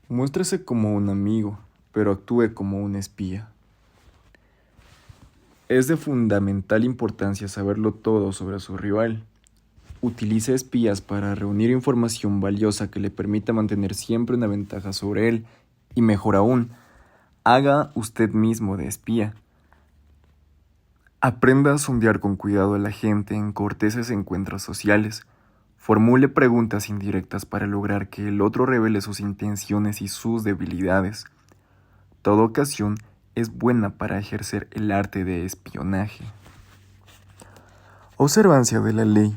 Muéstrese como un amigo, pero actúe como un espía. Es de fundamental importancia saberlo todo sobre su rival. Utilice espías para reunir información valiosa que le permita mantener siempre una ventaja sobre él. Y mejor aún, haga usted mismo de espía. Aprenda a sondear con cuidado a la gente en corteses encuentros sociales. Formule preguntas indirectas para lograr que el otro revele sus intenciones y sus debilidades. Toda ocasión es buena para ejercer el arte de espionaje. Observancia de la ley.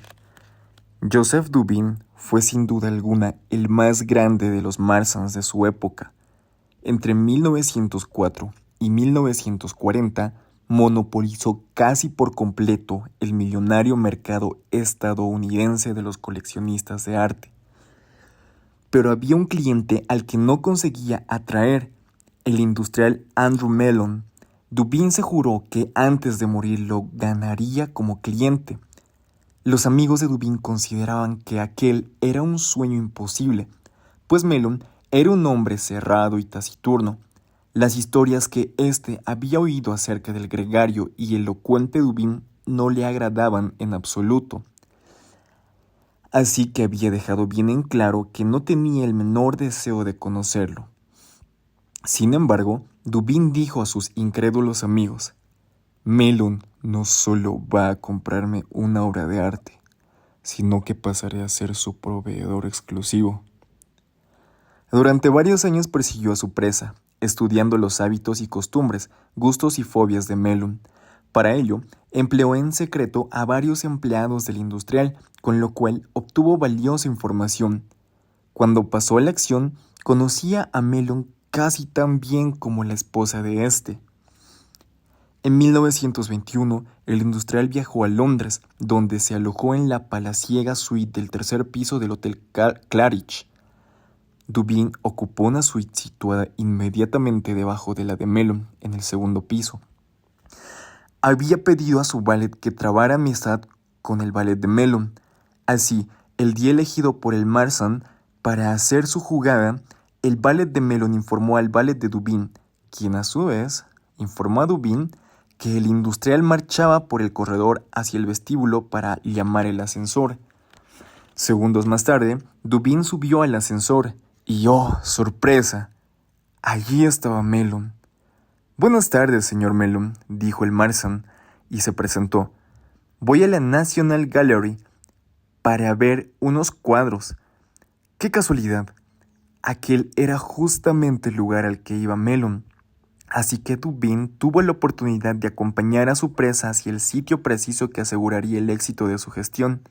Joseph Dubin fue sin duda alguna el más grande de los Marsans de su época. Entre 1904 y 1940 monopolizó casi por completo el millonario mercado estadounidense de los coleccionistas de arte. Pero había un cliente al que no conseguía atraer, el industrial Andrew Mellon. Dubin se juró que antes de morir lo ganaría como cliente. Los amigos de Dubin consideraban que aquel era un sueño imposible, pues Mellon era un hombre cerrado y taciturno. Las historias que éste había oído acerca del gregario y elocuente Dubin no le agradaban en absoluto. Así que había dejado bien en claro que no tenía el menor deseo de conocerlo. Sin embargo, Dubin dijo a sus incrédulos amigos: Mellon no solo va a comprarme una obra de arte, sino que pasaré a ser su proveedor exclusivo. Durante varios años persiguió a su presa, estudiando los hábitos y costumbres, gustos y fobias de Mellon. Para ello, empleó en secreto a varios empleados del industrial, con lo cual obtuvo valiosa información. Cuando pasó a la acción, conocía a Mellon casi tan bien como la esposa de este. En 1921, el industrial viajó a Londres, donde se alojó en la palaciega suite del tercer piso del Hotel Claridge. Dubin ocupó una suite situada inmediatamente debajo de la de Mellon, en el segundo piso. Había pedido a su valet que trabara amistad con el valet de Mellon. Así, el día elegido por el Marsan para hacer su jugada, el valet de Mellon informó al valet de Dubin, quien a su vez informó a Dubin que el industrial marchaba por el corredor hacia el vestíbulo para llamar el ascensor. Segundos más tarde, Dubin subió al ascensor y ¡oh, sorpresa! Allí estaba Mellon. «Buenas tardes, señor Mellon», dijo el Marsan, y se presentó. «Voy a la National Gallery para ver unos cuadros». ¡Qué casualidad! Aquel era justamente el lugar al que iba Mellon. Así que Dubin tuvo la oportunidad de acompañar a su presa hacia el sitio preciso que aseguraría el éxito de su gestión.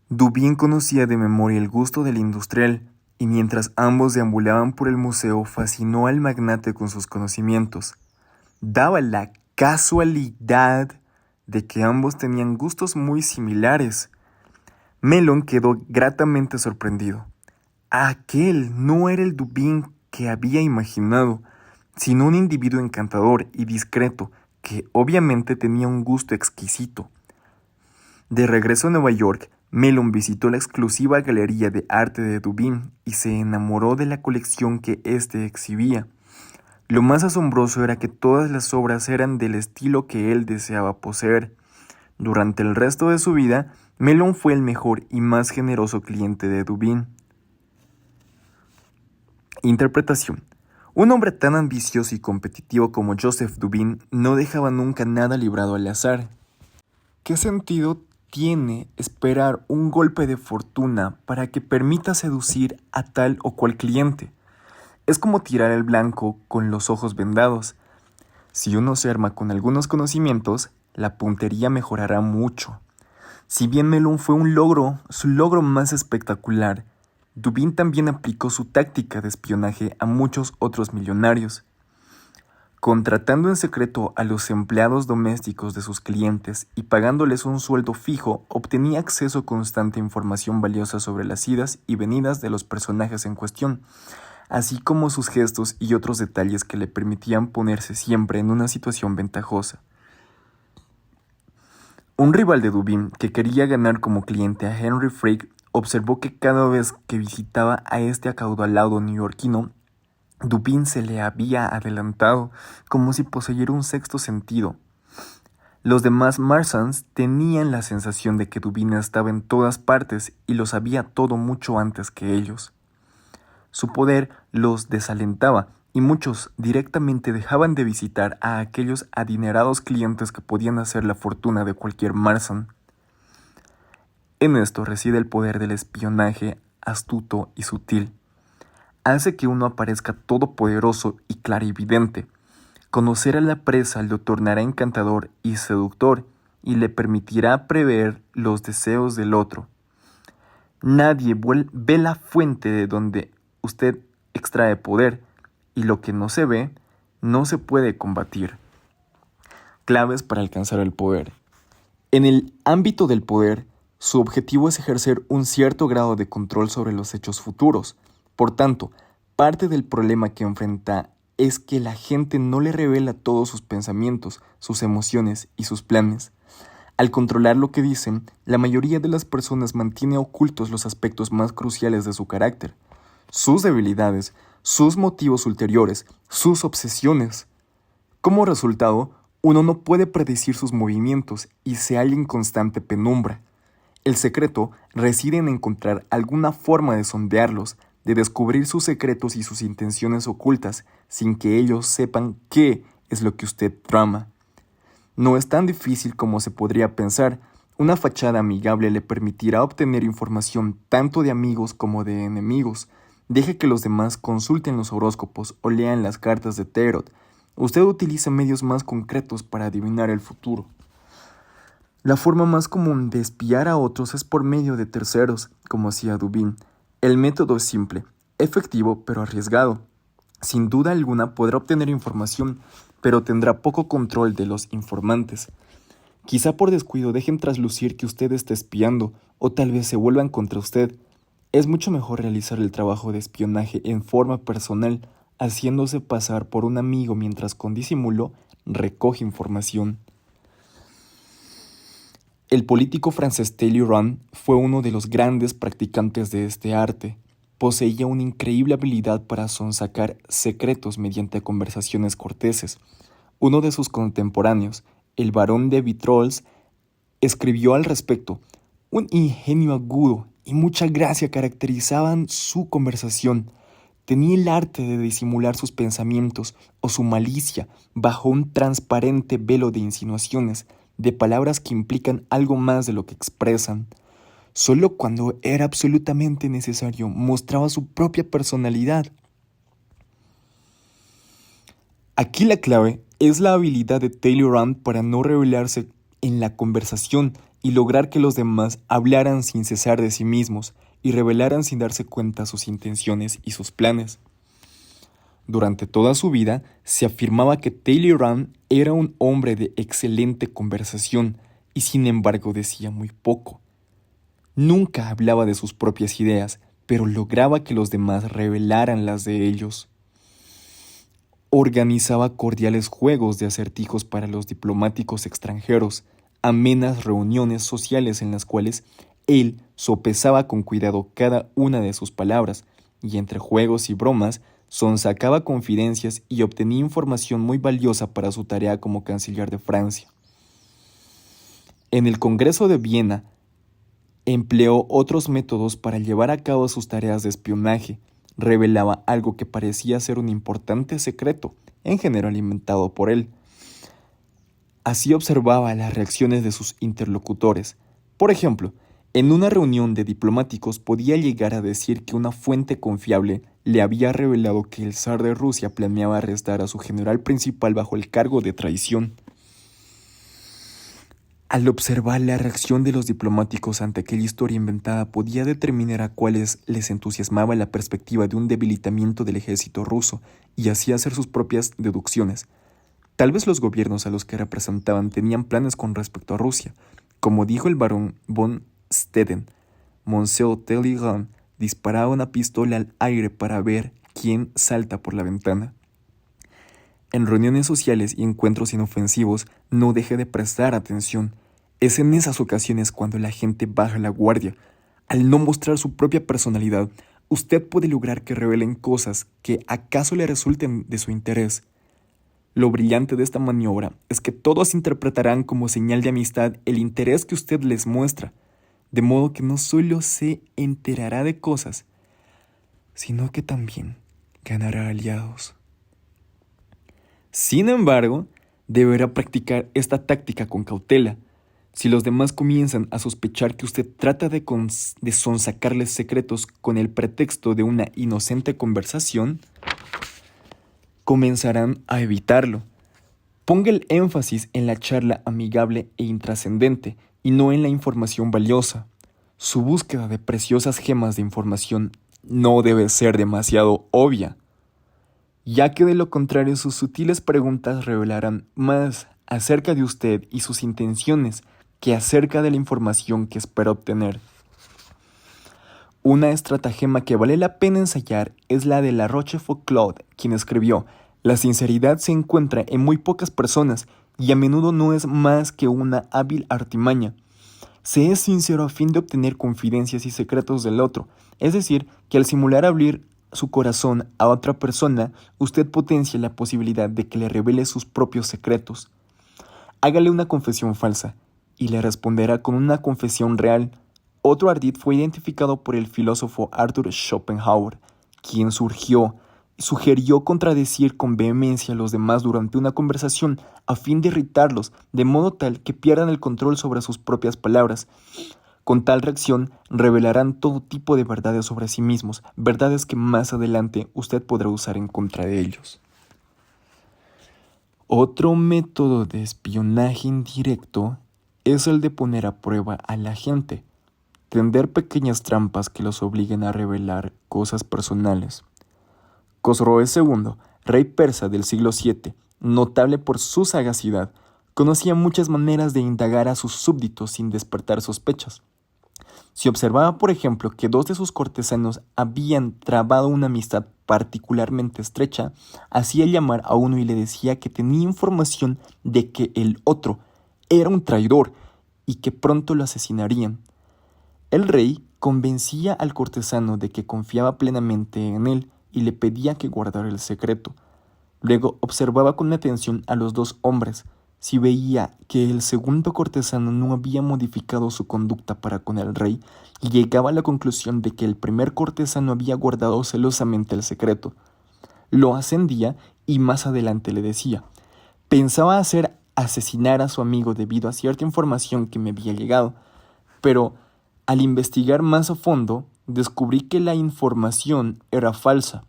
Dubin conocía de memoria el gusto del industrial, y mientras ambos deambulaban por el museo fascinó al magnate con sus conocimientos. Daba la casualidad de que ambos tenían gustos muy similares. Mellon quedó gratamente sorprendido. Aquel no era el Dubin que había imaginado, sino un individuo encantador y discreto que obviamente tenía un gusto exquisito. De regreso a Nueva York, Mellon visitó la exclusiva galería de arte de Dubin y se enamoró de la colección que éste exhibía. Lo más asombroso era que todas las obras eran del estilo que él deseaba poseer. Durante el resto de su vida, Mellon fue el mejor y más generoso cliente de Dubin. Interpretación. Un hombre tan ambicioso y competitivo como Joseph Dubin no dejaba nunca nada librado al azar. ¿Qué sentido tiene esperar un golpe de fortuna para que permita seducir a tal o cual cliente? Es como tirar el blanco con los ojos vendados. Si uno se arma con algunos conocimientos, la puntería mejorará mucho. Si bien Mellon fue su logro más espectacular, Dubin también aplicó su táctica de espionaje a muchos otros millonarios. Contratando en secreto a los empleados domésticos de sus clientes y pagándoles un sueldo fijo, obtenía acceso constante a información valiosa sobre las idas y venidas de los personajes en cuestión, así como sus gestos y otros detalles que le permitían ponerse siempre en una situación ventajosa. Un rival de Dubin que quería ganar como cliente a Henry Frick observó que cada vez que visitaba a este acaudalado neoyorquino, Dubin se le había adelantado, como si poseyera un sexto sentido. Los demás Marsans tenían la sensación de que Dubin estaba en todas partes y lo sabía todo mucho antes que ellos. Su poder los desalentaba y muchos directamente dejaban de visitar a aquellos adinerados clientes que podían hacer la fortuna de cualquier Marsan. En esto reside el poder del espionaje astuto y sutil. Hace que uno aparezca todopoderoso y clarividente. Conocer a la presa lo tornará encantador y seductor y le permitirá prever los deseos del otro. Nadie ve la fuente de donde usted extrae poder, y lo que no se ve no se puede combatir. Claves para alcanzar el poder. En el ámbito del poder, su objetivo es ejercer un cierto grado de control sobre los hechos futuros. Por tanto, parte del problema que enfrenta es que la gente no le revela todos sus pensamientos, sus emociones y sus planes. Al controlar lo que dicen, la mayoría de las personas mantiene ocultos los aspectos más cruciales de su carácter, sus debilidades, sus motivos ulteriores, sus obsesiones. Como resultado, uno no puede predecir sus movimientos y se halla en constante penumbra. El secreto reside en encontrar alguna forma de sondearlos, de descubrir sus secretos y sus intenciones ocultas sin que ellos sepan qué es lo que usted trama. No es tan difícil como se podría pensar. Una fachada amigable le permitirá obtener información tanto de amigos como de enemigos. Deje que los demás consulten los horóscopos o lean las cartas de tarot. Usted utiliza medios más concretos para adivinar el futuro. La forma más común de espiar a otros es por medio de terceros, como hacía Dubin. El método es simple, efectivo pero arriesgado. Sin duda alguna podrá obtener información, pero tendrá poco control de los informantes. Quizá por descuido dejen traslucir que usted está espiando, o tal vez se vuelvan contra usted. Es mucho mejor realizar el trabajo de espionaje en forma personal, haciéndose pasar por un amigo mientras con disimulo recoge información. El político francés Talleyrand fue uno de los grandes practicantes de este arte. Poseía una increíble habilidad para sonsacar secretos mediante conversaciones corteses. Uno de sus contemporáneos, el barón de Vitrolles, escribió al respecto: un ingenio agudo y mucha gracia caracterizaban su conversación. Tenía el arte de disimular sus pensamientos o su malicia bajo un transparente velo de insinuaciones, de palabras que implican algo más de lo que expresan. Solo cuando era absolutamente necesario mostraba su propia personalidad. Aquí la clave es la habilidad de Talleyrand para no revelarse en la conversación y lograr que los demás hablaran sin cesar de sí mismos y revelaran sin darse cuenta sus intenciones y sus planes. Durante toda su vida se afirmaba que Talleyrand era un hombre de excelente conversación y sin embargo decía muy poco. Nunca hablaba de sus propias ideas, pero lograba que los demás revelaran las de ellos. Organizaba cordiales juegos de acertijos para los diplomáticos extranjeros, amenas reuniones sociales en las cuales él sopesaba con cuidado cada una de sus palabras, y entre juegos y bromas sonsacaba confidencias y obtenía información muy valiosa para su tarea como canciller de Francia. En el Congreso de Viena empleó otros métodos para llevar a cabo sus tareas de espionaje. Revelaba algo que parecía ser un importante secreto, en general inventado por él. Así observaba las reacciones de sus interlocutores. Por ejemplo, en una reunión de diplomáticos podía llegar a decir que una fuente confiable le había revelado que el zar de Rusia planeaba arrestar a su general principal bajo el cargo de traición. Al observar la reacción de los diplomáticos ante aquella historia inventada, podía determinar a cuáles les entusiasmaba la perspectiva de un debilitamiento del ejército ruso y así hacer sus propias deducciones. Tal vez los gobiernos a los que representaban tenían planes con respecto a Rusia. Como dijo el barón von Steden, Monsieur Talleyrand disparaba una pistola al aire para ver quién salta por la ventana. En reuniones sociales y encuentros inofensivos, no deje de prestar atención. Es en esas ocasiones cuando la gente baja la guardia. Al no mostrar su propia personalidad, usted puede lograr que revelen cosas que acaso le resulten de su interés. Lo brillante de esta maniobra es que todos interpretarán como señal de amistad el interés que usted les muestra, de modo que no solo se enterará de cosas, sino que también ganará aliados. Sin embargo, deberá practicar esta táctica con cautela. Si los demás comienzan a sospechar que usted trata de sonsacarles secretos con el pretexto de una inocente conversación, comenzarán a evitarlo. Ponga el énfasis en la charla amigable e intrascendente y no en la información valiosa. Su búsqueda de preciosas gemas de información no debe ser demasiado obvia, ya que de lo contrario sus sutiles preguntas revelarán más acerca de usted y sus intenciones que acerca de la información que espera obtener. Una estratagema que vale la pena ensayar es la de La Rochefoucauld, quien escribió: «La sinceridad se encuentra en muy pocas personas y a menudo no es más que una hábil artimaña. Se es sincero a fin de obtener confidencias y secretos del otro, es decir, que al simular abrir su corazón a otra persona, usted potencia la posibilidad de que le revele sus propios secretos. Hágale una confesión falsa y le responderá con una confesión real». Otro ardid fue identificado por el filósofo Arthur Schopenhauer, quien sugirió contradecir con vehemencia a los demás durante una conversación a fin de irritarlos, de modo tal que pierdan el control sobre sus propias palabras. Con tal reacción, revelarán todo tipo de verdades sobre sí mismos, verdades que más adelante usted podrá usar en contra de ellos. Otro método de espionaje indirecto es el de poner a prueba a la gente. Tender pequeñas trampas que los obliguen a revelar cosas personales. Cosroes II, rey persa del siglo VII, notable por su sagacidad, conocía muchas maneras de indagar a sus súbditos sin despertar sospechas. Si observaba, por ejemplo, que dos de sus cortesanos habían trabado una amistad particularmente estrecha, hacía llamar a uno y le decía que tenía información de que el otro era un traidor y que pronto lo asesinarían. El rey convencía al cortesano de que confiaba plenamente en él y le pedía que guardara el secreto. Luego observaba con atención a los dos hombres. Si veía que el segundo cortesano no había modificado su conducta para con el rey, y llegaba a la conclusión de que el primer cortesano había guardado celosamente el secreto. Lo ascendía y más adelante le decía: «Pensaba hacer asesinar a su amigo debido a cierta información que me había llegado, pero al investigar más a fondo, descubrí que la información era falsa».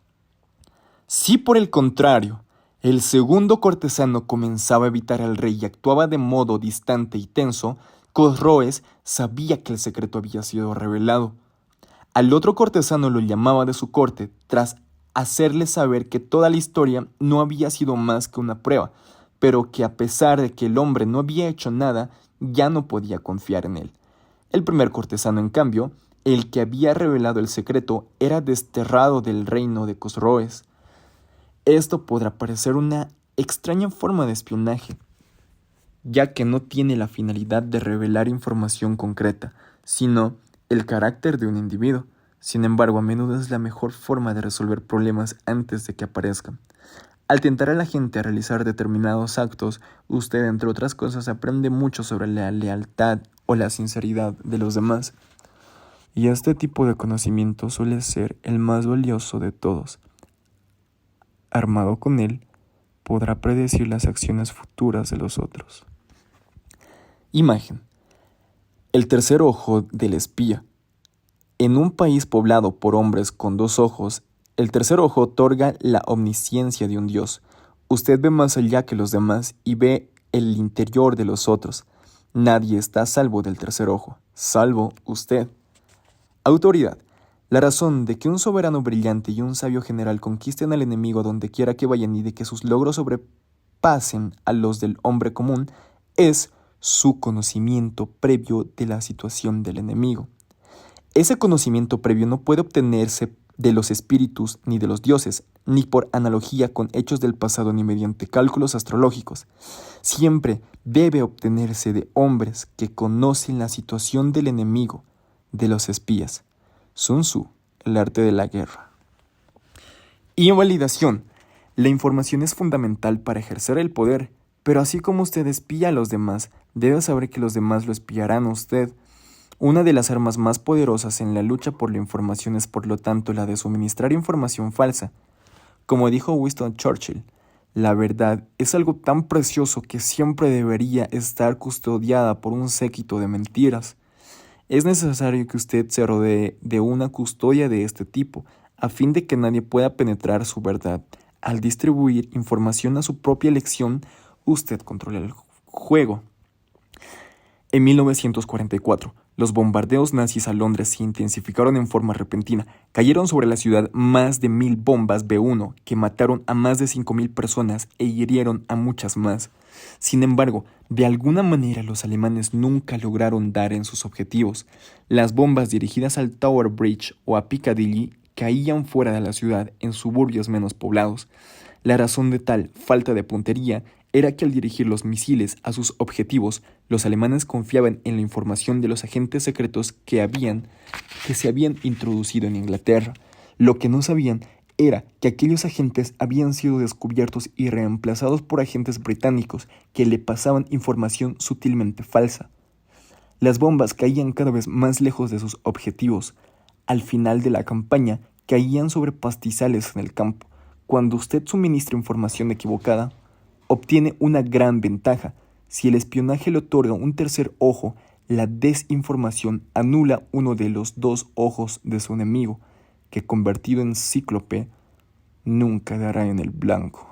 Si por el contrario, el segundo cortesano comenzaba a evitar al rey y actuaba de modo distante y tenso, Cosroes sabía que el secreto había sido revelado. Al otro cortesano lo llamaba de su corte tras hacerle saber que toda la historia no había sido más que una prueba, pero que a pesar de que el hombre no había hecho nada, ya no podía confiar en él. El primer cortesano, en cambio, el que había revelado el secreto, era desterrado del reino de Cosroes. Esto podrá parecer una extraña forma de espionaje, ya que no tiene la finalidad de revelar información concreta, sino el carácter de un individuo. Sin embargo, a menudo es la mejor forma de resolver problemas antes de que aparezcan. Al tentar a la gente a realizar determinados actos, usted, entre otras cosas, aprende mucho sobre la lealtad o la sinceridad de los demás. Y este tipo de conocimiento suele ser el más valioso de todos. Armado con él, podrá predecir las acciones futuras de los otros. Imagen: el tercer ojo del espía. En un país poblado por hombres con dos ojos, el tercer ojo otorga la omnisciencia de un dios. Usted ve más allá que los demás y ve el interior de los otros. Nadie está a salvo del tercer ojo, salvo usted. Autoridad: la razón de que un soberano brillante y un sabio general conquisten al enemigo donde quiera que vayan y de que sus logros sobrepasen a los del hombre común es su conocimiento previo de la situación del enemigo. Ese conocimiento previo no puede obtenerse de los espíritus ni de los dioses, ni por analogía con hechos del pasado ni mediante cálculos astrológicos. Siempre debe obtenerse de hombres que conocen la situación del enemigo, de los espías. Sun Tzu, el arte de la guerra. Invalidación. La información es fundamental para ejercer el poder, pero así como usted espía a los demás, debe saber que los demás lo espiarán a usted. Una de las armas más poderosas en la lucha por la información es, por lo tanto, la de suministrar información falsa. Como dijo Winston Churchill, la verdad es algo tan precioso que siempre debería estar custodiada por un séquito de mentiras. Es necesario que usted se rodee de una custodia de este tipo, a fin de que nadie pueda penetrar su verdad. Al distribuir información a su propia elección, usted controla el juego. En 1944, los bombardeos nazis a Londres se intensificaron en forma repentina. Cayeron sobre la ciudad más de 1000 bombas B-1 que mataron a más de 5000 personas e hirieron a muchas más. Sin embargo, de alguna manera los alemanes nunca lograron dar en sus objetivos. Las bombas dirigidas al Tower Bridge o a Piccadilly caían fuera de la ciudad, en suburbios menos poblados. La razón de tal falta de puntería era que al dirigir los misiles a sus objetivos, los alemanes confiaban en la información de los agentes secretos que se habían introducido en Inglaterra. Lo que no sabían era que aquellos agentes habían sido descubiertos y reemplazados por agentes británicos que le pasaban información sutilmente falsa. Las bombas caían cada vez más lejos de sus objetivos. Al final de la campaña, caían sobre pastizales en el campo. Cuando usted suministra información equivocada, obtiene una gran ventaja. Si el espionaje le otorga un tercer ojo, la desinformación anula uno de los dos ojos de su enemigo, que convertido en cíclope, nunca dará en el blanco.